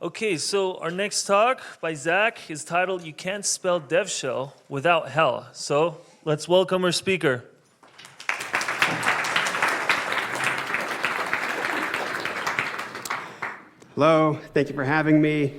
Okay, so our next talk by Zach is titled "You Can't Spell Devshell Without Hell." So let's welcome our speaker. Hello, thank you for having me.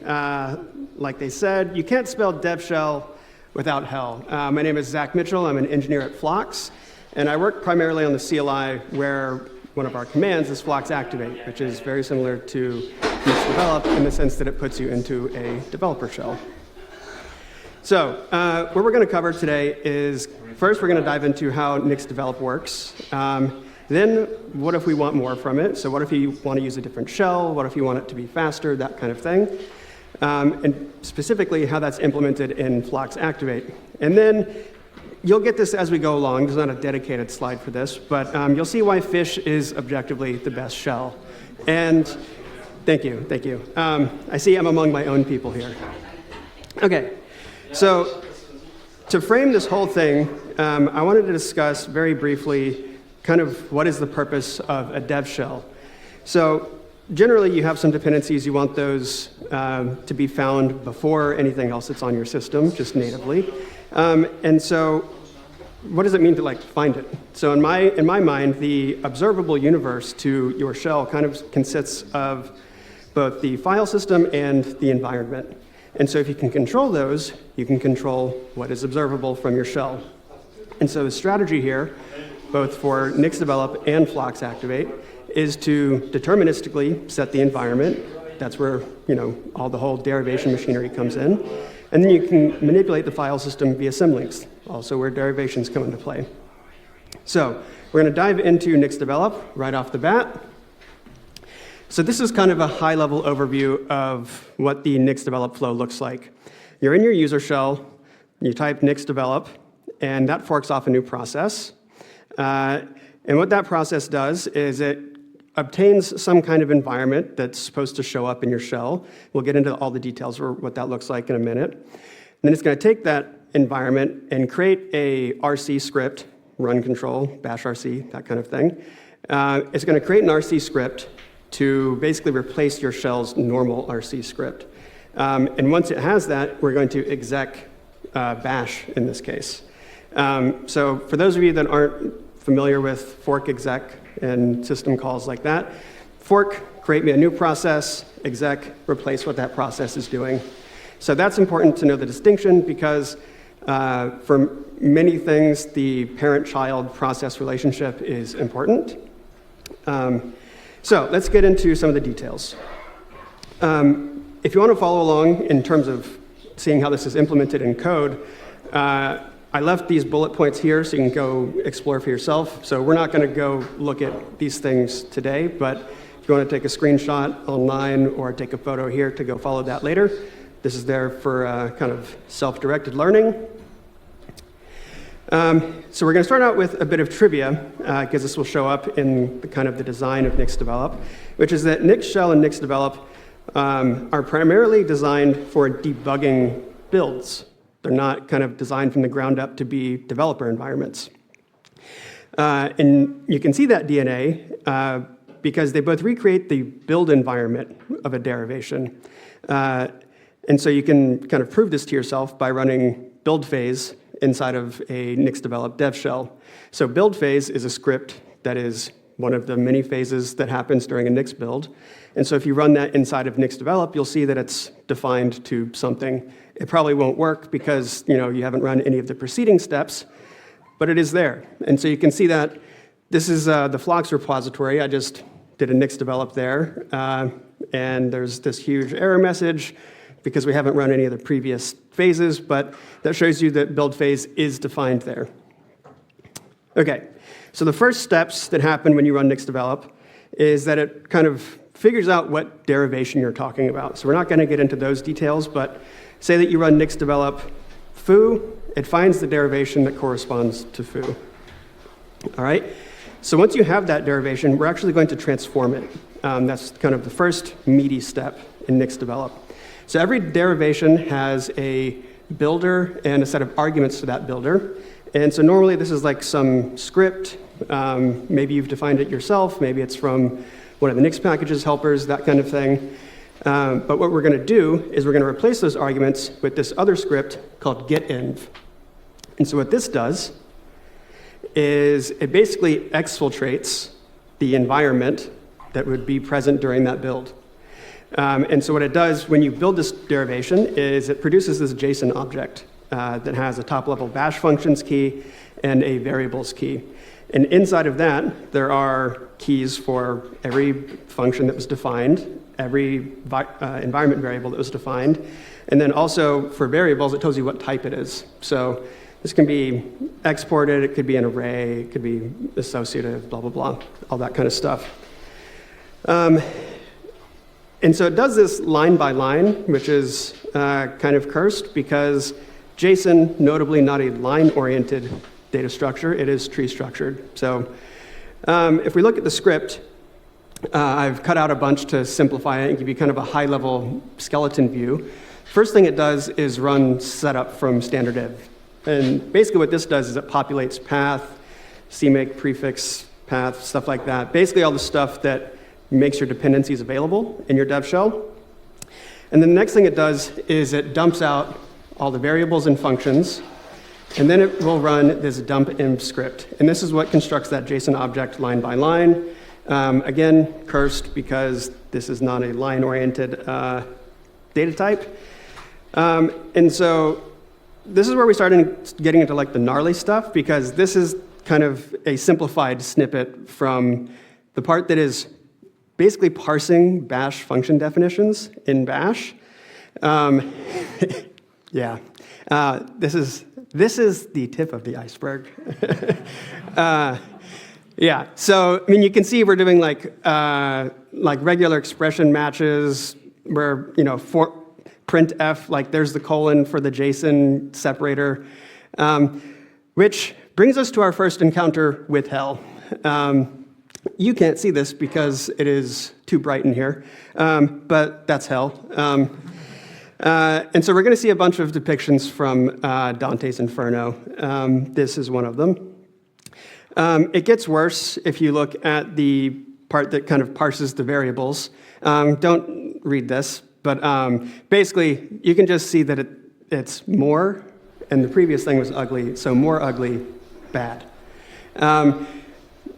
Like they said, you can't spell devshell without hell. My name is Zach Mitchell. I'm an engineer at Flox, and I work primarily on the CLI where one of our commands is Flox activate, which is very similar to NixDevelop in the sense that it puts you into a developer shell. So what we're going to cover today is, first we're going to dive into how NixDevelop works. Then what if we want more from it? So what if you want to use a different shell? What if you want it to be faster? That kind of thing. And specifically how that's implemented in Flox activate. And then you'll get this as we go along. There's not a dedicated slide for this, but you'll see why fish is objectively the best shell. And thank you. I see I'm among my own people here. Okay, so to frame this whole thing, I wanted to discuss very briefly kind of what is the purpose of a dev shell. So generally you have some dependencies, you want those to be found before anything else that's on your system, just natively. And so what does it mean to find it? So in my mind, the observable universe to your shell kind of consists of both the file system and the environment. And so if you can control those, you can control what is observable from your shell. And so the strategy here, both for NixDevelop and Flox activate, is to deterministically set the environment. That's where all the whole derivation machinery comes in. And then you can manipulate the file system via symlinks, also where derivations come into play. So we're going to dive into NixDevelop right off the bat. So this is kind of a high-level overview of what the NixDevelop flow looks like. You're in your user shell, you type NixDevelop, and that forks off a new process. And what that process does is it obtains some kind of environment that's supposed to show up in your shell. We'll get into all the details for what that looks like in a minute. And then it's going to take that environment and create a RC script, run control, bash RC, that kind of thing. It's going to create an RC script to basically replace your shell's normal RC script. And once it has that, we're going to exec bash in this case. So for those of you that aren't familiar with fork exec and system calls like that, fork, create me a new process, exec, replace what that process is doing. So that's important to know the distinction because for many things, the parent-child process relationship is important. So let's get into some of the details. If you want to follow along in terms of seeing how this is implemented in code, I left these bullet points here so you can go explore for yourself. So we're not going to go look at these things today, but if you want to take a screenshot online or take a photo here to go follow that later, this is there for kind of self-directed learning. So we're going to start out with a bit of trivia, because this will show up in the design of NixDevelop, which is that Nix Shell and NixDevelop are primarily designed for debugging builds. They're not kind of designed from the ground up to be developer environments. And you can see that DNA because they both recreate the build environment of a derivation. And so you can kind of prove this to yourself by running build phase inside of a NixDevelop dev shell. So build phase is a script that is one of the many phases that happens during a Nix build. And so if you run that inside of NixDevelop, you'll see that it's defined to something. It probably won't work because you haven't run any of the preceding steps, but it is there. And so you can see that this is the Flox repository. I just did a NixDevelop there, and there's this huge error message because we haven't run any of the previous phases, but that shows you that build phase is defined there. Okay, so the first steps that happen when you run NixDevelop is that it kind of figures out what derivation you're talking about. So we're not going to get into those details, but say that you run NixDevelop foo, it finds the derivation that corresponds to foo. All right, so once you have that derivation, we're actually going to transform it. That's kind of the first meaty step in NixDevelop. So every derivation has a builder and a set of arguments to that builder. And so normally this is like some script Maybe you've defined it yourself, maybe it's from one of the Nix packages helpers, that kind of thing. But what we're going to do is we're going to replace those arguments with this other script called getinv. And so what this does is it basically exfiltrates the environment that would be present during that build. And so what it does when you build this derivation is it produces this JSON object that has a top-level bash functions key and a variables key. And inside of that, there are keys for every function that was defined, every environment variable that was defined, and then also for variables, it tells you what type it is. So this can be exported, it could be an array, it could be associative, blah, blah, blah, all that kind of stuff. And so it does this line by line, which is kind of cursed because JSON, notably not a line-oriented data structure, it is tree-structured. So if we look at the script, I've cut out a bunch to simplify it and give you kind of a high-level skeleton view. First thing it does is run setup from standard div. And basically what this does is it populates path, CMake, prefix, path, stuff like that. Basically all the stuff that makes your dependencies available in your dev shell. And then the next thing it does is it dumps out all the variables and functions, and then it will run this dump env script. And this is what constructs that JSON object line by line. Again, cursed because this is not a line-oriented data type. And so this is where we started getting into like the gnarly stuff, because this is kind of a simplified snippet from the part that is basically parsing bash function definitions in bash. Yeah, this is the tip of the iceberg. Yeah, so I mean, you can see we're doing like regular expression matches where, you know, for printf, like there's the colon for the JSON separator, which brings us to our first encounter with hell. You can't see this because it is too bright in here, but that's hell. And so we're going to see a bunch of depictions from Dante's Inferno. This is one of them. It gets worse if you look at the part that kind of parses the variables. Don't read this, but basically you can just see that it's more, and the previous thing was ugly, so more ugly, bad.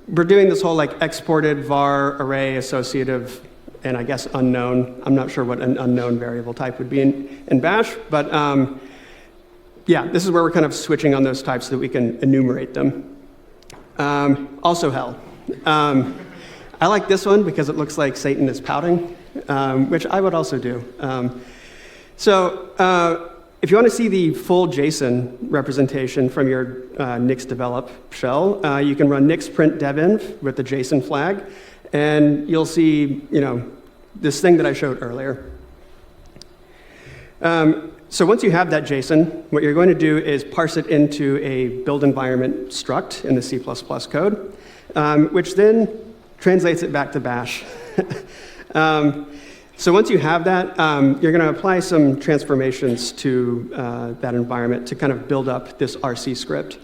We're doing this whole like exported var array associative and I guess unknown. I'm not sure what an unknown variable type would be in bash, but yeah, this is where we're kind of switching on those types so that we can enumerate them. Also hell. I like this one because it looks like Satan is pouting, which I would also do. So if you want to see the full JSON representation from your Nix develop shell, you can run nix print devenv with the JSON flag, and you'll see, you know, this thing that I showed earlier. So once you have that JSON, what you're going to do is parse it into a build environment struct in the C++ code, which then translates it back to bash. So once you have that, you're going to apply some transformations to that environment to kind of build up this RC script.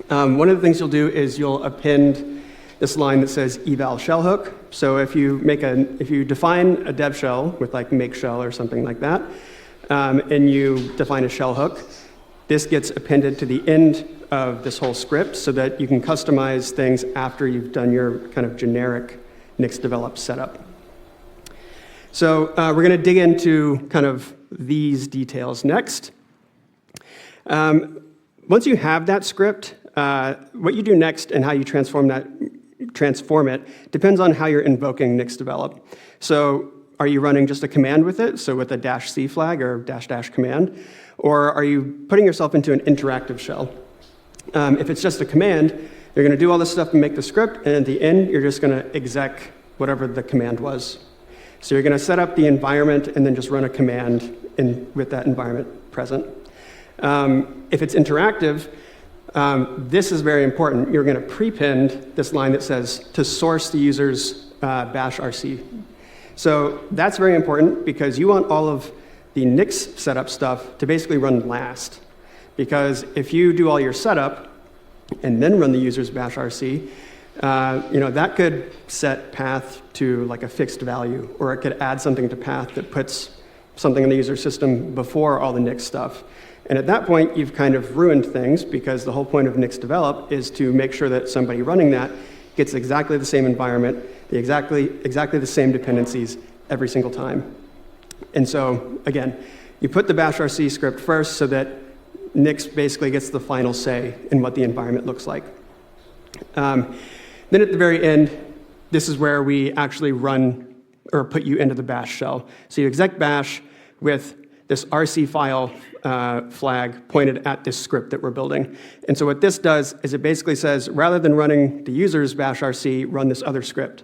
One of the things you'll do is you'll append this line that says eval shell hook. So if you define a dev shell with like make shell or something like that, and you define a shell hook, this gets appended to the end of this whole script so that you can customize things after you've done your kind of generic Nix develop setup. So we're going to dig into kind of these details next. Once you have that script, what you do next and how you transform it depends on how you're invoking Nix develop. So are you running just a command with it, so with a -c flag or -- command, or are you putting yourself into an interactive shell? If it's just a command, you're going to do all this stuff and make the script, and at the end, you're just going to exec whatever the command was. So you're going to set up the environment and then just run a command with that environment present. If it's interactive, this is very important. You're going to prepend this line that says to source the user's bash RC. So that's very important because you want all of the Nix setup stuff to basically run last. Because if you do all your setup and then run the user's bash RC, that could set path to like a fixed value, or it could add something to path that puts something in the user system before all the Nix stuff. And at that point, you've kind of ruined things, because the whole point of Nix develop is to make sure that somebody running that gets exactly the same environment, exactly the same dependencies every single time. And so, again, you put the bash RC script first so that Nix basically gets the final say in what the environment looks like. Then at the very end, this is where we actually run or put you into the bash shell. So you exec bash with this RC file flag pointed at this script that we're building. And so what this does is it basically says, rather than running the user's bash RC, run this other script.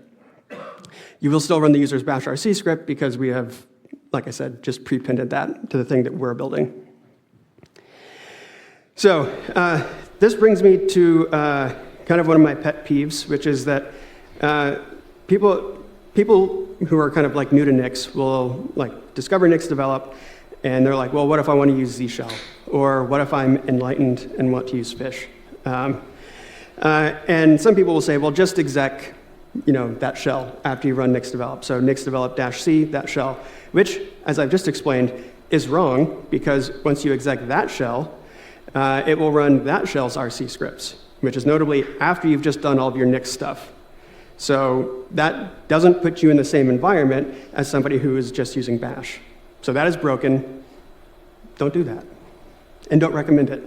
You will still run the user's bash RC script because we have, like I said, just prepended that to the thing that we're building. So this brings me to kind of one of my pet peeves, which is that people who are kind of like new to Nix will like discover Nix develop, and they're like, well, what if I want to use Z shell? Or what if I'm enlightened and want to use fish? And some people will say, well, just exec that shell after you run Nix develop. So Nix develop -c, that shell, which, as I've just explained, is wrong, because once you exec that shell, it will run that shell's RC scripts, which is notably after you've just done all of your Nix stuff. So that doesn't put you in the same environment as somebody who is just using bash. So that is broken. Don't do that. And don't recommend it.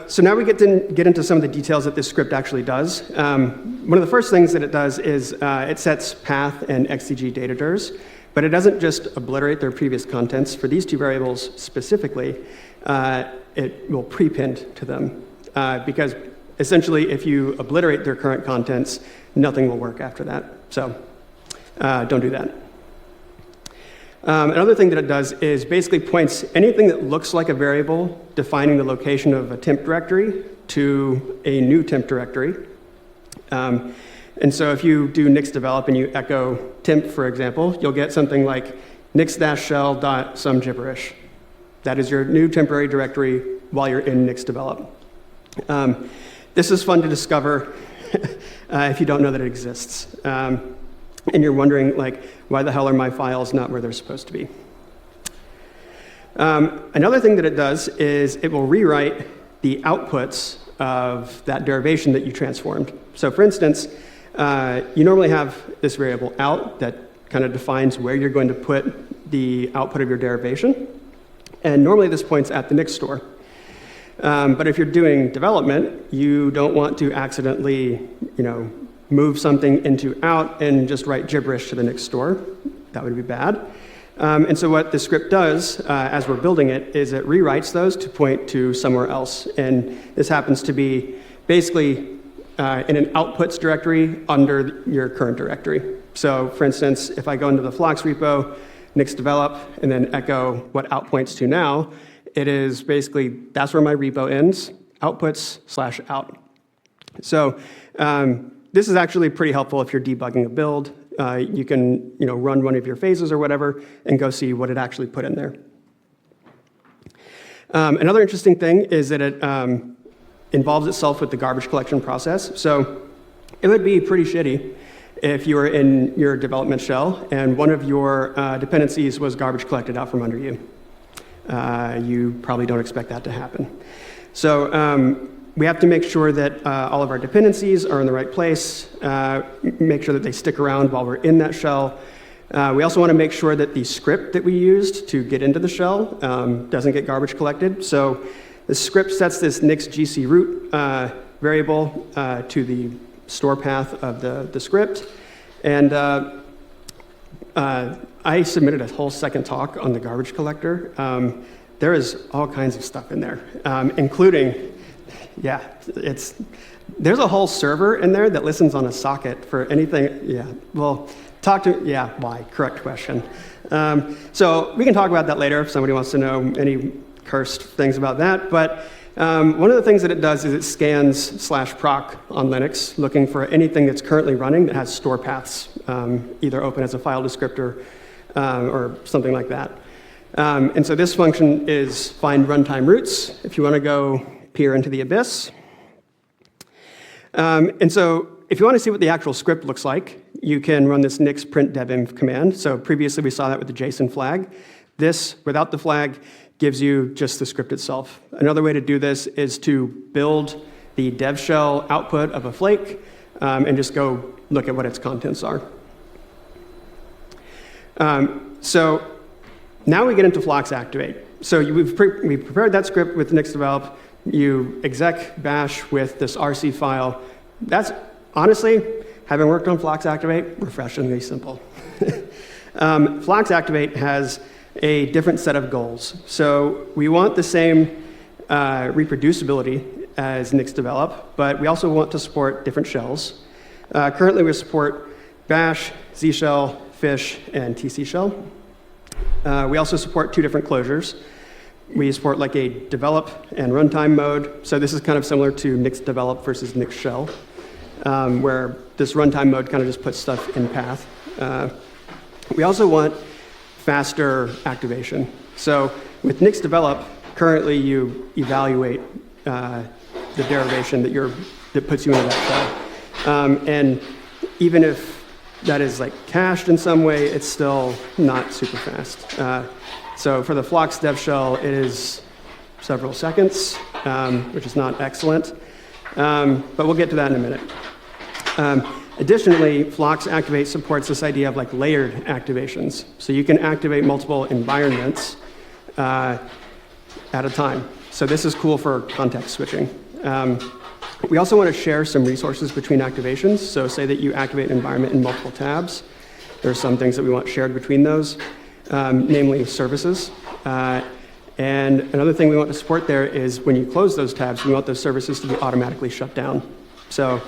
So now we get into some of the details that this script actually does. One of the first things that it does is it sets path and XCG data drs, but it doesn't just obliterate their previous contents. For these two variables specifically, it will prepend to them, because essentially if you obliterate their current contents, nothing will work after that. So don't do that. Another thing that it does is basically points anything that looks like a variable defining the location of a temp directory to a new temp directory. And so if you do Nix develop and you echo temp, for example, you'll get something like nix-shell.some gibberish. That is your new temporary directory while you're in Nix develop. This is fun to discover if you don't know that it exists. And you're wondering, like, why the hell are my files not where they're supposed to be? Another thing that it does is it will rewrite the outputs of that derivation that you transformed. So for instance, you normally have this variable out that kind of defines where you're going to put the output of your derivation. And normally this points at the Nix store. But if you're doing development, you don't want to accidentally, move something into out and just write gibberish to the Nix store. That would be bad. And so what the script does, as we're building it, is it rewrites those to point to somewhere else. And this happens to be basically in an outputs directory under your current directory. So for instance, if I go into the Flox repo, Nix develop, and then echo what out points to now, it is basically, that's where my repo ends, outputs/out. So this is actually pretty helpful if you're debugging a build. You can run one of your phases or whatever and go see what it actually put in there. Another interesting thing is that it involves itself with the garbage collection process. So it would be pretty shitty if you were in your development shell and one of your dependencies was garbage collected out from under you. You probably don't expect that to happen. So we have to make sure that all of our dependencies are in the right place, make sure that they stick around while we're in that shell. We also want to make sure that the script that we used to get into the shell doesn't get garbage collected. So the script sets this nix gc root variable to the store path of the script. And I submitted a whole second talk on the garbage collector. There is all kinds of stuff in there, including, yeah, there's a whole server in there that listens on a socket for anything. Yeah, well, why? Correct question. So we can talk about that later if somebody wants to know any cursed things about that. But one of the things that it does is it scans /proc on Linux, looking for anything that's currently running that has store paths, either open as a file descriptor or something like that. And so this function is find runtime roots. If you want to go peer into the abyss. And so if you want to see what the actual script looks like, you can run this nix print devinf command. So previously we saw that with the JSON flag. This, without the flag, gives you just the script itself. Another way to do this is to build the dev shell output of a flake and just go look at what its contents are. So now we get into Flox activate. So we prepared that script with nixdevelop. You exec bash with this RC file. That's honestly, having worked on Flox activate, refreshingly simple. Flox activate has a different set of goals. So we want the same reproducibility as nixdevelop, but we also want to support different shells. Currently we support bash, Z shell, fish, and TC shell. We also support 2 different closures. We support like a develop and runtime mode. So this is kind of similar to nixdevelop versus nixshell, where this runtime mode kind of just puts stuff in path. We also want faster activation. So with nixdevelop, currently you evaluate the derivation that puts you into that shell. And even if that is like cached in some way, it's still not super fast. So for the Flox dev shell, it is several seconds, which is not excellent. But we'll get to that in a minute. Additionally, Flox activate supports this idea of like layered activations. So you can activate multiple environments at a time. So this is cool for context switching. We also want to share some resources between activations. So say that you activate an environment in multiple tabs. There are some things that we want shared between those, namely services. And another thing we want to support there is when you close those tabs, we want those services to be automatically shut down. So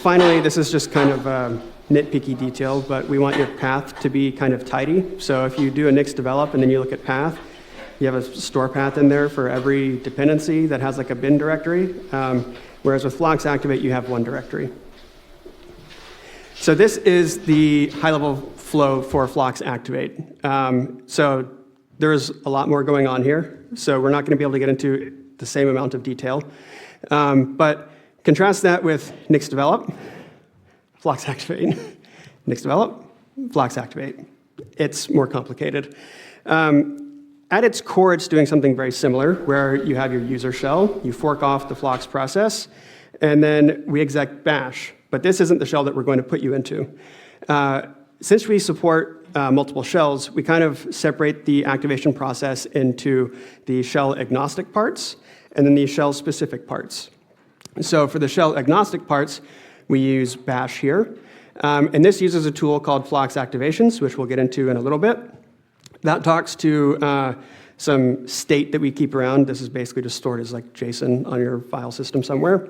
finally, this is just kind of a nitpicky detail, but we want your path to be kind of tidy. So if you do a nixdevelop and then you look at path, you have a store path in there for every dependency that has like a bin directory, whereas with Flox activate, you have one directory. So this is the high-level flow for Flox activate. So there's a lot more going on here, so we're not going to be able to get into the same amount of detail. But contrast that with nixdevelop, Flox activate, nixdevelop, Flox activate. It's more complicated. At its core, it's doing something very similar, where you have your user shell, you fork off the Flox process, and then we exec bash. But this isn't the shell that we're going to put you into. Since we support multiple shells, we kind of separate the activation process into the shell agnostic parts and then the shell specific parts. So for the shell agnostic parts, we use bash here. And this uses a tool called Flox activations, which we'll get into in a little bit. That talks to some state that we keep around. This is basically just stored as like JSON on your file system somewhere.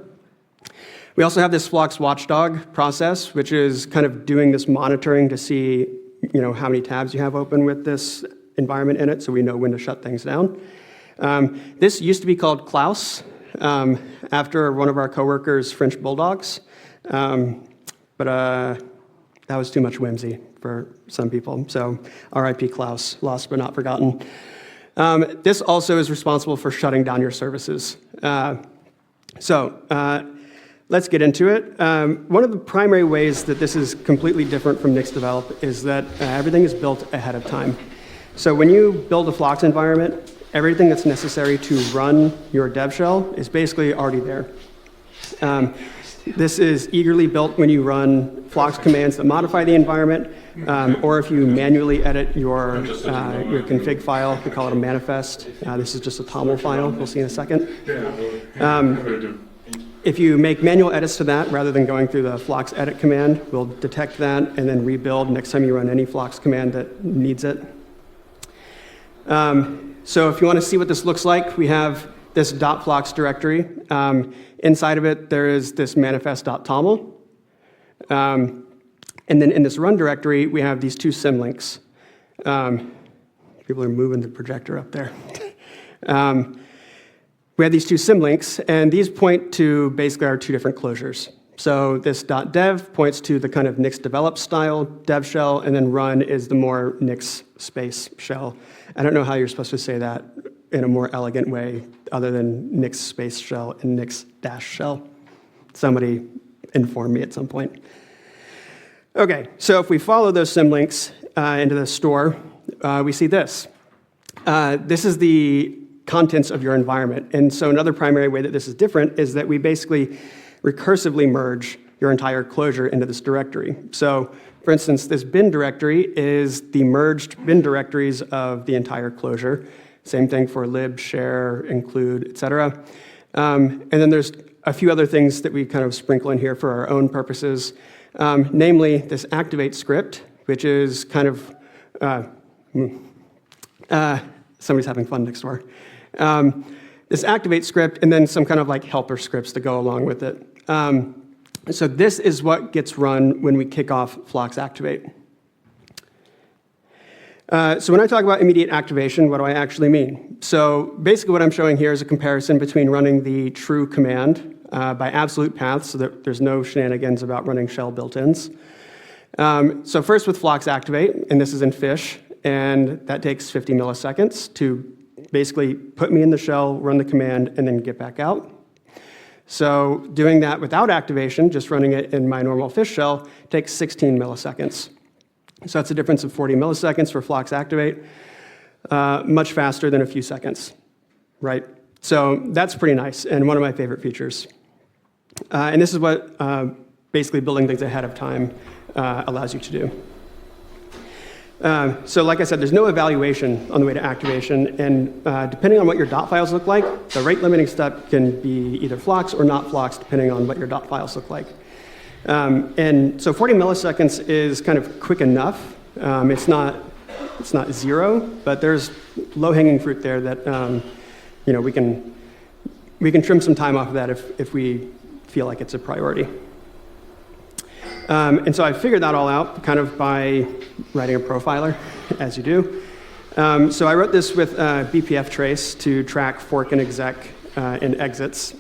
We also have this Flox watchdog process, which is kind of doing this monitoring to see, how many tabs you have open with this environment in it, so we know when to shut things down. This used to be called Klaus, after one of our coworkers' French bulldogs, but that was too much whimsy for some people. So RIP Klaus, lost but not forgotten. This also is responsible for shutting down your services. Let's get into it. One of the primary ways that this is completely different from nixdevelop is that everything is built ahead of time. So when you build a Flox environment, everything that's necessary to run your dev shell is basically already there. This is eagerly built when you run Flox commands that modify the environment, or if you manually edit your config file. We call it a manifest. This is just a TOML file. We'll see in a second. If you make manual edits to that, rather than going through the Flox edit command, we'll detect that and then rebuild next time you run any Flox command that needs it. So if you want to see what this looks like, we have this .flox directory. Inside of it, there is this manifest.toml. And then in this run directory, we have these 2 symlinks. People are moving the projector up there. We have these 2 symlinks, and these point to basically our 2 different closures. So this .dev points to the kind of nixdevelop style dev shell, and then run is the more nix space shell. I don't know how you're supposed to say that in a more elegant way other than Nix space shell and Nix dash shell. Somebody inform me at some point. Okay, so if we follow those symlinks into the store, we see this. This is the contents of your environment. And so another primary way that this is different is that we basically recursively merge your entire closure into this directory. So for instance, this bin directory is the merged bin directories of the entire closure. Same thing for lib, share, include, etc. And then there's a few other things that we kind of sprinkle in here for our own purposes, namely this activate script, which is kind of, somebody's having fun next door. This activate script and then some kind of like helper scripts to go along with it. So this is what gets run when we kick off Flox activate. So when I talk about immediate activation, what do I actually mean? So basically what I'm showing here is a comparison between running the true command by absolute paths, so that there's no shenanigans about running shell built-ins. So first with Flox activate, and this is in fish, and that takes 50 milliseconds to basically put me in the shell, run the command, and then get back out. So doing that without activation, just running it in my normal fish shell, takes 16 milliseconds. So that's a difference of 40 milliseconds for Flox activate, much faster than a few seconds, right? So that's pretty nice, and one of my favorite features. And this is what basically building things ahead of time allows you to do. So like I said, there's no evaluation on the way to activation, and depending on what your dot files look like, the rate limiting step can be either Flox or not Flox, depending on what your dot files look like. And so 40 milliseconds is kind of quick enough. It's not zero, but there's low-hanging fruit there that we can trim some time off of that if we feel like it's a priority. And so I figured that all out kind of by writing a profiler, as you do. So I wrote this with BPF trace to track fork and exec and exits.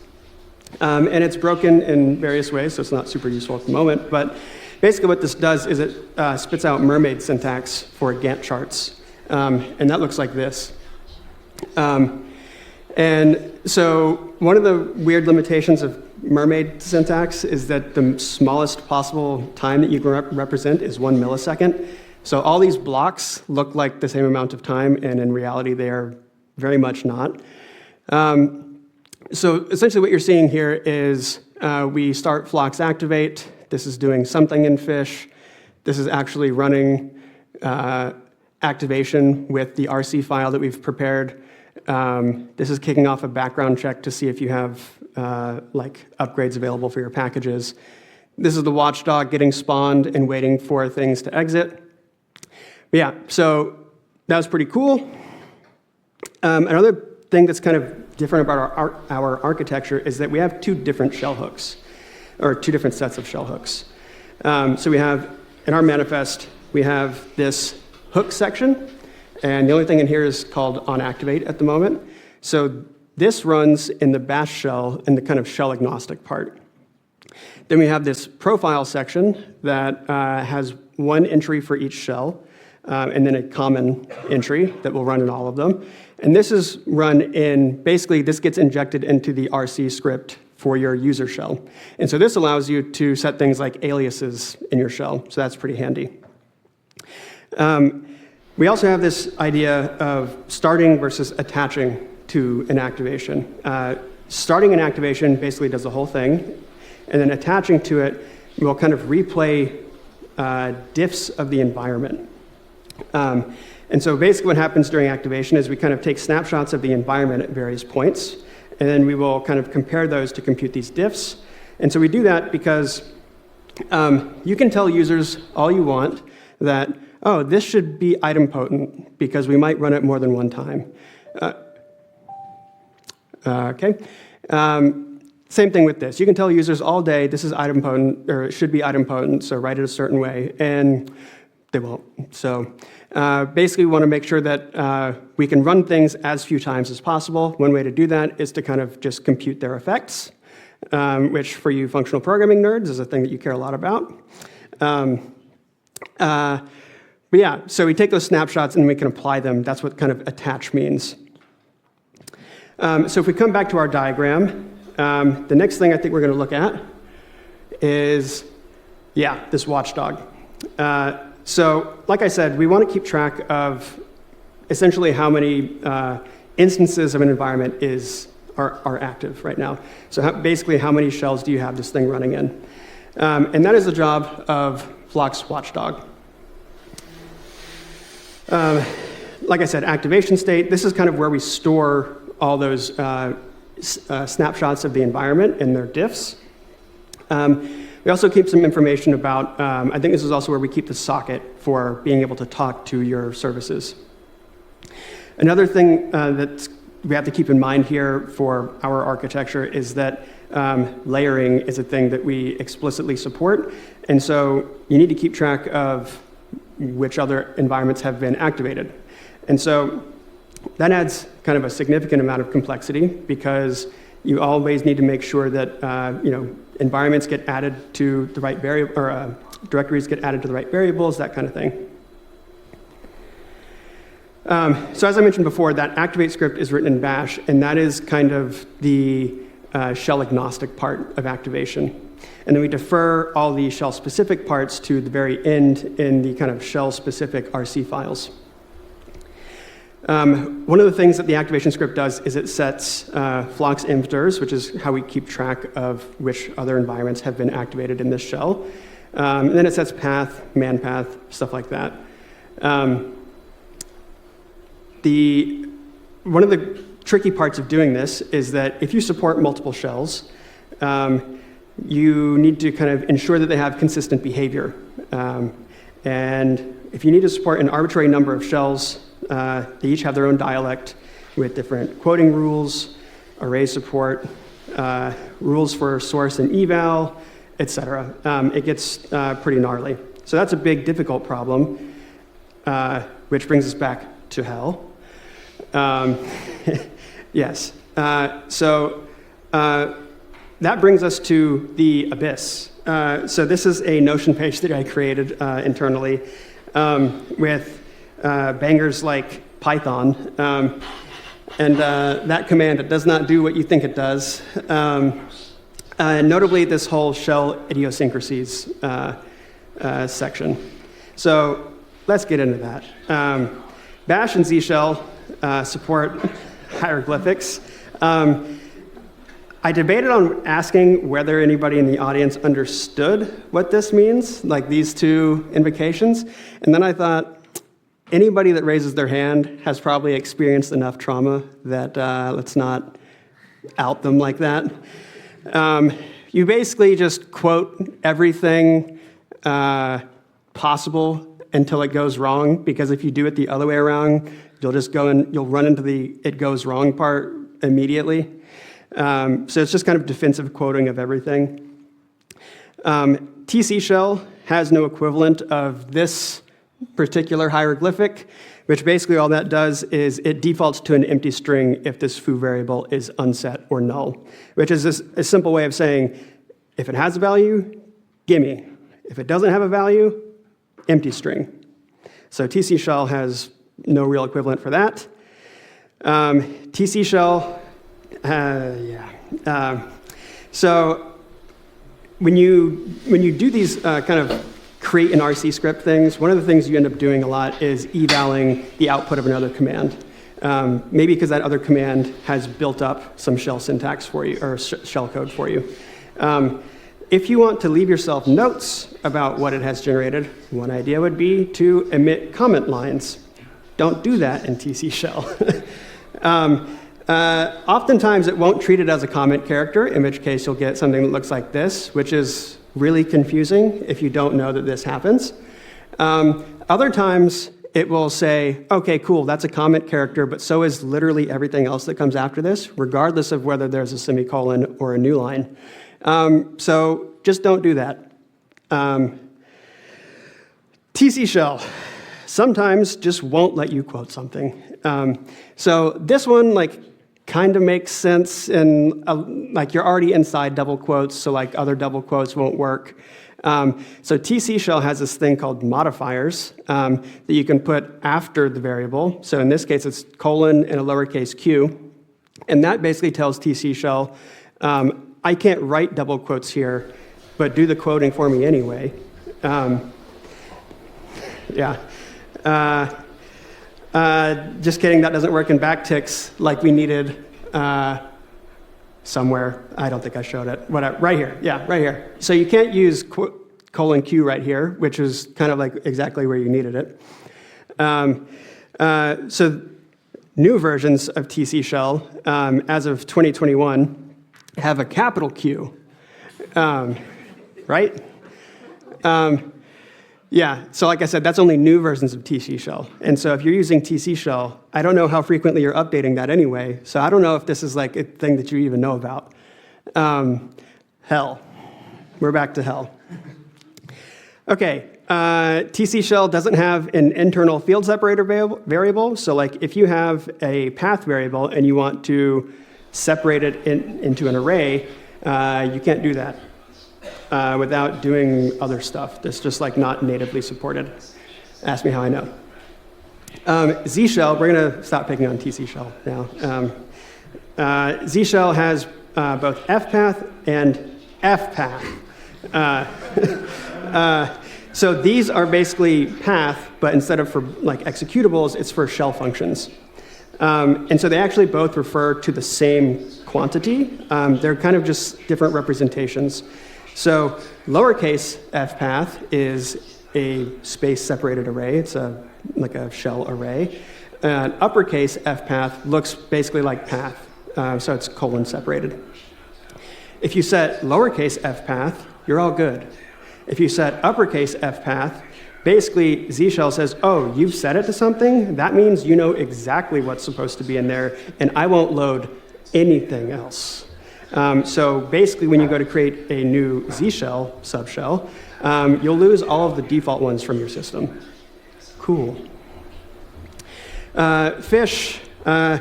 And it's broken in various ways, so it's not super useful at the moment. But basically what this does is it spits out mermaid syntax for Gantt charts. And that looks like this. And so one of the weird limitations of mermaid syntax is that the smallest possible time that you can represent is 1 millisecond. So all these blocks look like the same amount of time, and in reality, they are very much not. So essentially what you're seeing here is we start Flox activate. This is doing something in fish. This is actually running activation with the RC file that we've prepared. This is kicking off a background check to see if you have like upgrades available for your packages. This is the watchdog getting spawned and waiting for things to exit. But yeah, so that was pretty cool. Another thing that's kind of different about our architecture is that we have two different shell hooks, or two different sets of shell hooks. So we have, in our manifest, we have this hook section, and the only thing in here is called onActivate at the moment. So this runs in the bash shell, in the kind of shell agnostic part. Then we have this profile section that has one entry for each shell, and then a common entry that will run in all of them. And this is run in, basically this gets injected into the RC script for your user shell. And so this allows you to set things like aliases in your shell, so that's pretty handy. We also have this idea of starting versus attaching to an activation. Starting an activation basically does the whole thing, and then attaching to it will kind of replay diffs of the environment. And so basically what happens during activation is we kind of take snapshots of the environment at various points, and then we will kind of compare those to compute these diffs. And so we do that because you can tell users all you want that, oh, this should be idempotent because we might run it more than one time. Okay. Same thing with this. You can tell users all day this is idempotent, or it should be idempotent, so write it a certain way, and they won't. So basically we want to make sure that we can run things as few times as possible. One way to do that is to kind of just compute their effects, which for you functional programming nerds is a thing that you care a lot about. But yeah, so we take those snapshots and we can apply them. That's what kind of attach means. So if we come back to our diagram, the next thing I think we're going to look at is, this watchdog. So like I said, we want to keep track of essentially how many instances of an environment are active right now. So basically, how many shells do you have this thing running in? And that is the job of Flox watchdog. Like I said, activation state, this is kind of where we store all those snapshots of the environment and their diffs. We also keep some information about, I think this is also where we keep the socket for being able to talk to your services. Another thing that we have to keep in mind here for our architecture is that layering is a thing that we explicitly support. And so you need to keep track of which other environments have been activated. And so that adds kind of a significant amount of complexity because you always need to make sure that environments get added to the right variable, or directories get added to the right variables, that kind of thing. So as I mentioned before, that activate script is written in bash, and that is kind of the shell agnostic part of activation. And then we defer all the shell specific parts to the very end in the kind of shell specific RC files. One of the things that the activation script does is it sets Flox infters, which is how we keep track of which other environments have been activated in this shell. And then it sets path, man path, stuff like that. One of the tricky parts of doing this is that if you support multiple shells, you need to kind of ensure that they have consistent behavior. And if you need to support an arbitrary number of shells, they each have their own dialect with different quoting rules, array support, rules for source and eval, etc. It gets pretty gnarly. So that's a big, difficult problem, which brings us back to hell. Yes. That brings us to the abyss. So this is a Notion page that I created internally with bangers like Python. And that command, it does not do what you think it does. Notably, this whole shell idiosyncrasies section. So let's get into that. Bash and Z shell support hieroglyphics. I debated on asking whether anybody in the audience understood what this means, like these two invocations. And then I thought, anybody that raises their hand has probably experienced enough trauma that let's not out them like that. You basically just quote everything possible until it goes wrong, because if you do it the other way around, you'll just go and you'll run into the it goes wrong part immediately. So it's just kind of defensive quoting of everything. TC shell has no equivalent of this particular hieroglyphic, which basically all that does is it defaults to an empty string if this foo variable is unset or null, which is a simple way of saying, if it has a value, gimme. If it doesn't have a value, empty string. So TC shell has no real equivalent for that. TC shell, so when you do these kind of create an RC script things, one of the things you end up doing a lot is evaling the output of another command. Maybe because that other command has built up some shell syntax for you, or shell code for you. If you want to leave yourself notes about what it has generated, one idea would be to emit comment lines. Don't do that in TC shell. Oftentimes it won't treat it as a comment character, in which case you'll get something that looks like this, which is really confusing if you don't know that this happens. Other times it will say, okay, cool, that's a comment character, but so is literally everything else that comes after this, regardless of whether there's a semicolon or a new line. So just don't do that. TC shell sometimes just won't let you quote something. So this one, kind of makes sense, and you're already inside double quotes, so other double quotes won't work. So TC shell has this thing called modifiers that you can put after the variable. So in this case, it's colon and a lowercase q. And that basically tells TC shell, I can't write double quotes here, but do the quoting for me anyway. Yeah. Just kidding, that doesn't work in backticks like we needed somewhere. I don't think I showed it. Whatever. Right here. Yeah, right here. So you can't use colon Q right here, which is kind of like exactly where you needed it. So new versions of TC shell, as of 2021, have a capital Q, right? Yeah, so like I said, that's only new versions of TC shell. And so if you're using TC shell, I don't know how frequently you're updating that anyway, so I don't know if this is like a thing that you even know about. Hell. We're back to hell. Okay, TC shell doesn't have an internal field separator variable, so like if you have a path variable and you want to separate it into an array, you can't do that. Without doing other stuff that's just like not natively supported. Ask me how I know. Z shell, we're going to stop picking on TC shell now. Z shell has both fpath and fpath. So these are basically path, but instead of for like executables, it's for shell functions. And so they actually both refer to the same quantity. They're kind of just different representations. So lowercase fpath is a space-separated array. It's like a shell array. And uppercase fpath looks basically like path, so it's colon-separated. If you set lowercase fpath, you're all good. If you set uppercase fpath, basically Z shell says, oh, you've set it to something? That means you know exactly what's supposed to be in there, and I won't load anything else. So basically, when you go to create a new Z shell subshell, you'll lose all of the default ones from your system. Cool. Fish, I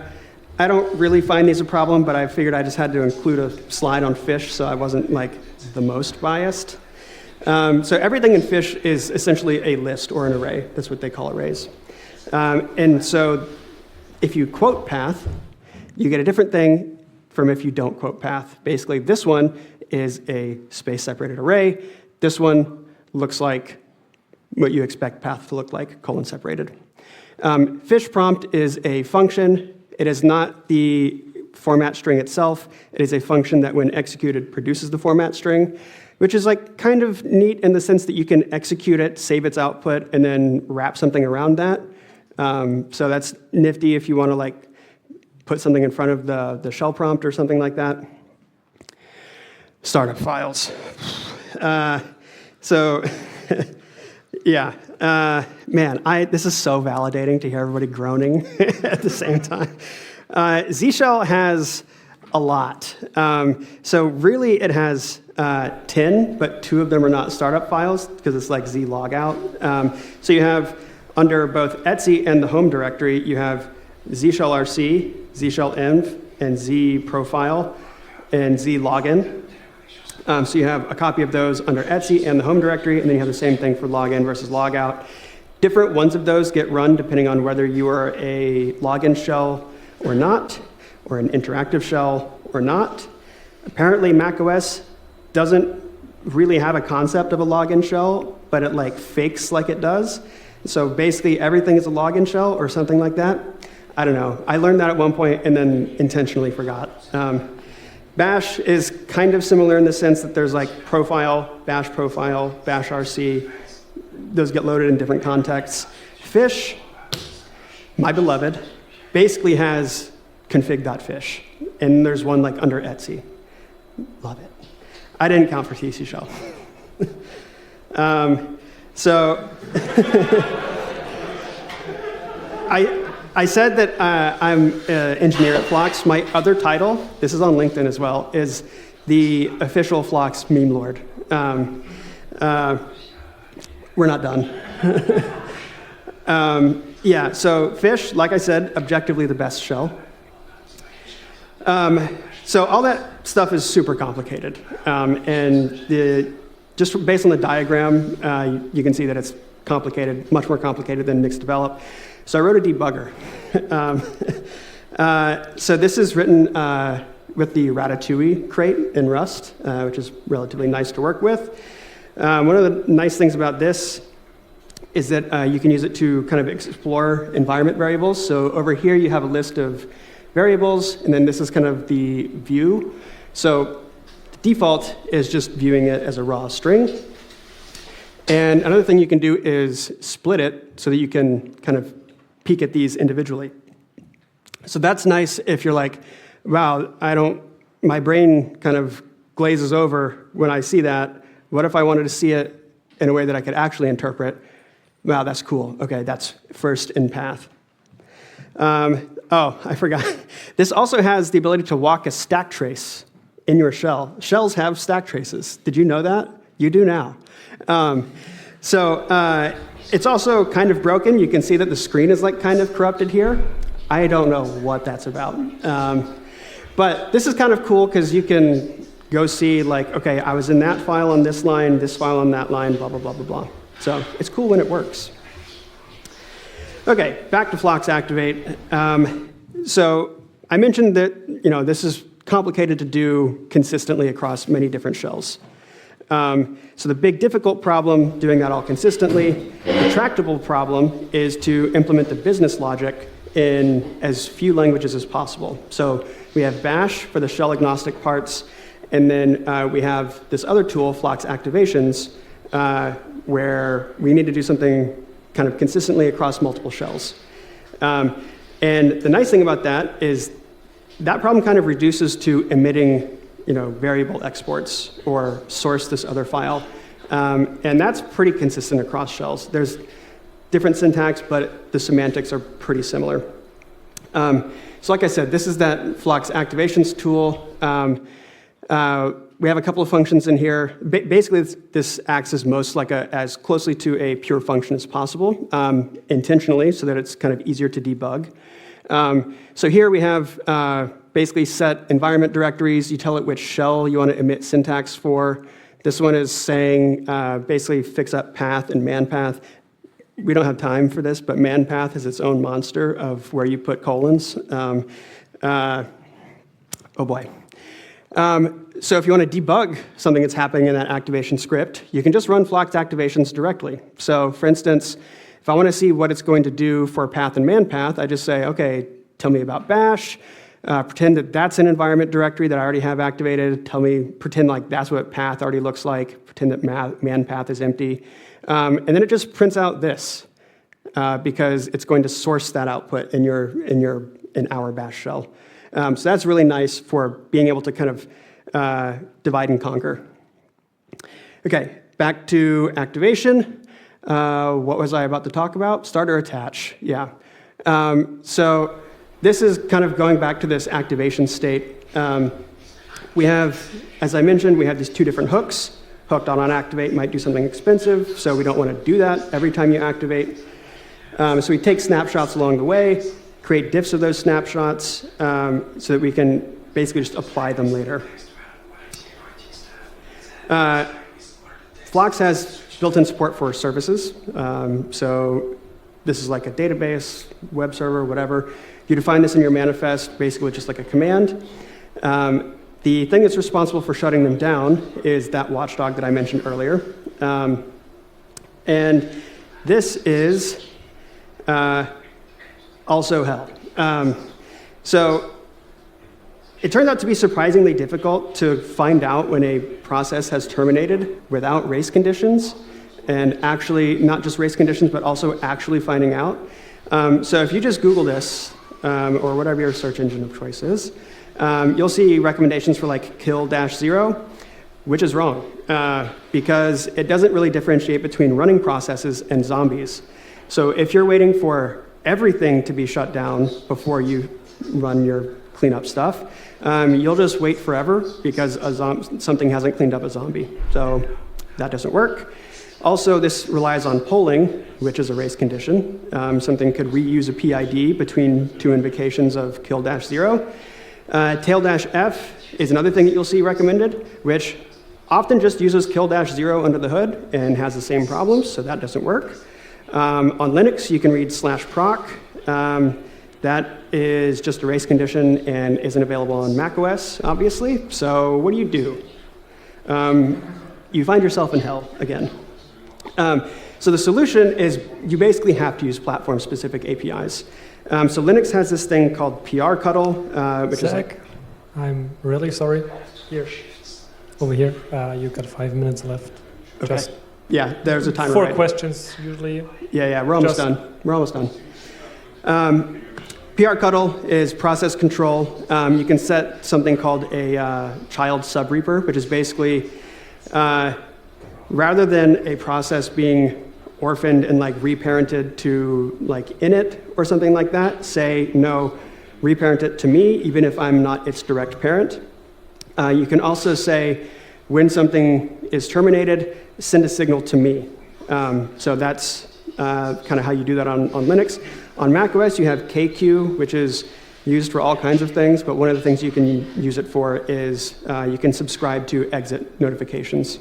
don't really find these a problem, but I figured I just had to include a slide on fish so I wasn't like the most biased. So everything in fish is essentially a list or an array. That's what they call arrays. And so if you quote path, you get a different thing from if you don't quote path. Basically, this one is a space-separated array. This one looks like what you expect path to look like, colon-separated. Fish prompt is a function. It is not the format string itself. It is a function that, when executed, produces the format string, which is like kind of neat in the sense that you can execute it, save its output, and then wrap something around that. So that's nifty if you want to like put something in front of the shell prompt or something like that. Startup files. So, yeah. Man, this is so validating to hear everybody groaning at the same time. Z shell has a lot. So really it has 10, but 2 of them are not startup files because it's like Z logout. So you have, under both etc and the home directory, you have Z shell rc, Z shell env, and Z profile, and Z login. So you have a copy of those under etc and the home directory, and then you have the same thing for login versus logout. Different ones of those get run depending on whether you are a login shell or not, or an interactive shell or not. Apparently macOS doesn't really have a concept of a login shell, but it like fakes like it does. So basically everything is a login shell or something like that. I don't know. I learned that at one point and then intentionally forgot. Bash is kind of similar in the sense that there's like profile, bash RC. Those get loaded in different contexts. Fish, my beloved, basically has config.fish. And there's one like under etc. Love it. I didn't count for TC shell. So I said that I'm an engineer at Flox. My other title, this is on LinkedIn as well, is the official Flox meme lord. We're not done. Yeah, so fish, like I said, objectively the best shell. So all that stuff is super complicated. And just based on the diagram, you can see that it's complicated, much more complicated than NixDevelop. So I wrote a debugger. So this is written with the Ratatouille crate in Rust, which is relatively nice to work with. One of the nice things about this is that you can use it to kind of explore environment variables. So over here you have a list of variables, and then this is kind of the view. So the default is just viewing it as a raw string. And another thing you can do is split it so that you can kind of peek at these individually. So that's nice if you're like, wow, my brain kind of glazes over when I see that. What if I wanted to see it in a way that I could actually interpret? Wow, that's cool. Okay, that's first in path. Oh, I forgot. This also has the ability to walk a stack trace in your shell. Shells have stack traces. Did you know that? You do now. It's also kind of broken. You can see that the screen is like kind of corrupted here. I don't know what that's about. But this is kind of cool because you can go see like, okay, I was in that file on this line, this file on that line, blah, blah, blah, blah, blah. So it's cool when it works. Okay, back to Flox Activate. So I mentioned that this is complicated to do consistently across many different shells. So the big difficult problem doing that all consistently, the tractable problem is to implement the business logic in as few languages as possible. So we have bash for the shell agnostic parts, and then we have this other tool, Flox Activations, where we need to do something kind of consistently across multiple shells. And the nice thing about that is that problem kind of reduces to emitting variable exports or source this other file. And that's pretty consistent across shells. There's different syntax, but the semantics are pretty similar. So like I said, this is that Flox Activations tool. We have a couple of functions in here. Basically, this acts as as closely to a pure function as possible, intentionally, so that it's kind of easier to debug. So here we have basically set environment directories. You tell it which shell you want to emit syntax for. This one is saying basically fix up path and man path. We don't have time for this, but man path has its own monster of where you put colons. Oh boy. So if you want to debug something that's happening in that activation script, you can just run Flox Activations directly. So for instance, if I want to see what it's going to do for path and man path, I just say, okay, tell me about bash, pretend that that's an environment directory that I already have activated, pretend like that's what path already looks like, pretend that man path is empty, and then it just prints out this, because it's going to source that output in our bash shell. So that's really nice for being able to kind of divide and conquer. Okay, back to activation. What was I about to talk about? Start or attach, yeah. So this is kind of going back to this activation state. We have, as I mentioned, we have these two different hooks. Hooked on activate might do something expensive, so we don't want to do that every time you activate. So we take snapshots along the way, create diffs of those snapshots so that we can basically just apply them later. Flox has built-in support for services. So this is like a database, web server, whatever. You define this in your manifest, basically just like a command. The thing that's responsible for shutting them down is that watchdog that I mentioned earlier. And this is also hell. So it turns out to be surprisingly difficult to find out when a process has terminated without race conditions, and actually not just race conditions, but also actually finding out. So if you just Google this, or whatever your search engine of choice is, you'll see recommendations for like kill-0, which is wrong, because it doesn't really differentiate between running processes and zombies. So if you're waiting for everything to be shut down before you run your cleanup stuff, you'll just wait forever because something hasn't cleaned up a zombie. So that doesn't work. Also, this relies on polling, which is a race condition. Something could reuse a PID between two invocations of kill-0. Tail-F is another thing that you'll see recommended, which often just uses kill-0 under the hood and has the same problems, so that doesn't work. On Linux, you can read /proc. That is just a race condition and isn't available on macOS, obviously. So what do? You find yourself in hell again. So the solution is you basically have to use platform-specific APIs. So Linux has this thing called PRCuddle, which is like... I'm really sorry. Here. Over here. You've got 5 minutes left. Okay. Yeah, there's a timer. 4 questions, usually. Yeah, we're almost done. We're almost done. PRCuddle is process control. You can set something called a child subreaper, which is basically, rather than a process being orphaned and like reparented to like init or something like that, say, no, reparent it to me, even if I'm not its direct parent. You can also say, when something is terminated, send a signal to me. So that's kind of how you do that on Linux. On macOS, you have KQ, which is used for all kinds of things, but one of the things you can use it for is you can subscribe to exit notifications.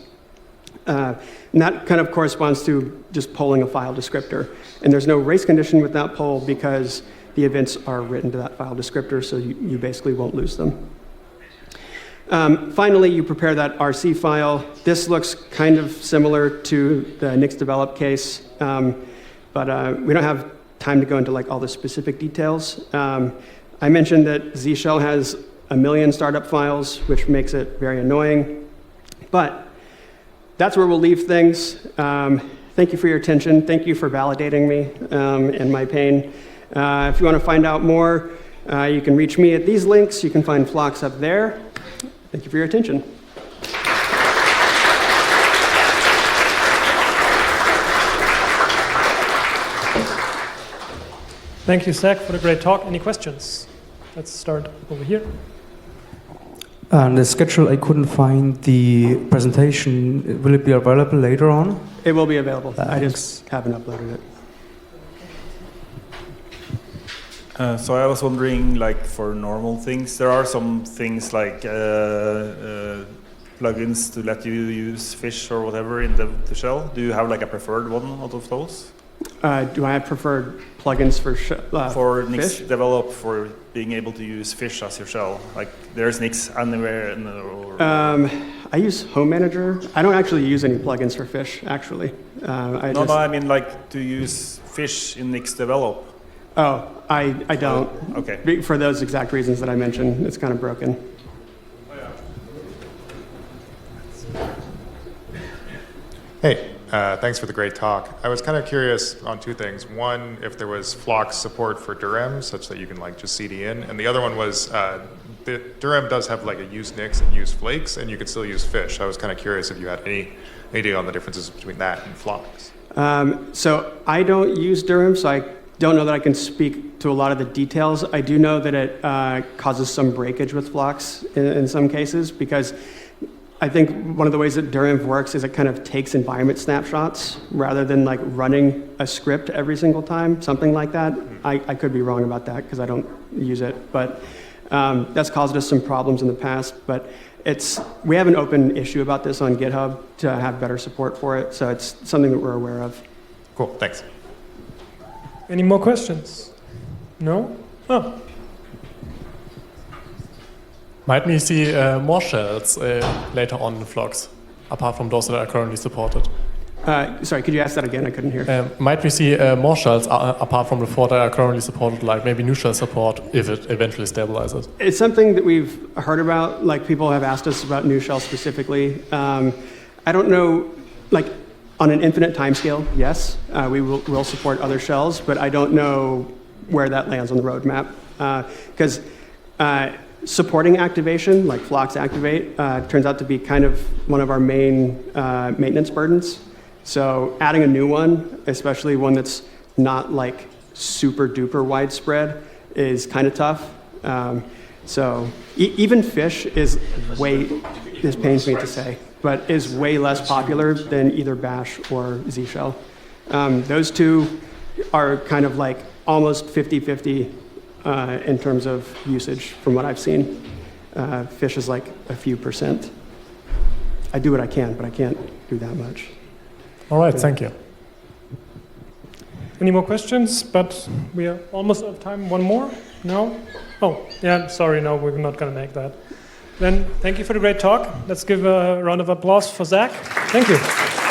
And that kind of corresponds to just polling a file descriptor. And there's no race condition with that poll because the events are written to that file descriptor, so you basically won't lose them. Finally, you prepare that RC file. This looks kind of similar to the NixDevelop case, but we don't have time to go into like all the specific details. I mentioned that Z-Shell has 1 million startup files, which makes it very annoying. But that's where we'll leave things. Thank you for your attention. Thank you for validating me and my pain. If you want to find out more, you can reach me at these links. You can find Flox up there. Thank you for your attention. Thank you, Zach, for the great talk. Any questions? Let's start over here. On the schedule, I couldn't find the presentation. Will it be available later on? It will be available. Thanks. I just haven't uploaded it. So I was wondering, like for normal things, there are some things like plugins to let you use fish or whatever in the shell. Do you have like a preferred one out of those? Do I have preferred plugins for for fish? NixDevelop for being able to use fish as your shell? Like there's Nix anywhere in the, or I use Home Manager. I don't actually use any plugins for fish, actually. I mean like to use fish in NixDevelop. Oh, I don't. Okay. For those exact reasons that I mentioned, it's kind of broken. Hey, thanks for the great talk. I was kind of curious on 2 things. One, if there was Flox support for Durem, such that you can like just CD in, and the other one was the Durem does have like a use Nix and use Flakes, and you could still use fish. I was kind of curious if you had any idea on the differences between that and Flox. So I don't use Durem, so I don't know that I can speak to a lot of the details. I do know that it causes some breakage with Flox in some cases, because I think one of the ways that Durem works is it kind of takes environment snapshots rather than like running a script every single time, something like that. I could be wrong about that because I don't use it, but that's caused us some problems in the past. But we have an open issue about this on GitHub to have better support for it, so it's something that we're aware of. Cool, thanks. Any more questions? No? Oh. Might we see more shells later on in Flox, apart from those that are currently supported? Sorry, could you ask that again? I couldn't hear. Might we see more shells apart from the 4 that are currently supported, like maybe new shell support if it eventually stabilizes? It's something that we've heard about. Like people have asked us about new shell specifically. I don't know, like on an infinite timescale, yes, we will support other shells, but I don't know where that lands on the roadmap because. Supporting activation, like Flox Activate, turns out to be kind of one of our main maintenance burdens. So adding a new one, especially one that's not like super duper widespread, is kind of tough. So even fish is this pains me to say, but is way less popular than either Bash or Z-Shell. Those 2 are kind of like almost 50-50 in terms of usage from what I've seen. Fish is like a few %. I do what I can, but I can't do that much. All right, thank you. Any more questions? But we are almost out of time. One more? No? Oh, yeah, sorry, no, we're not going to make that. Then thank you for the great talk. Let's give a round of applause for Zach. Thank you.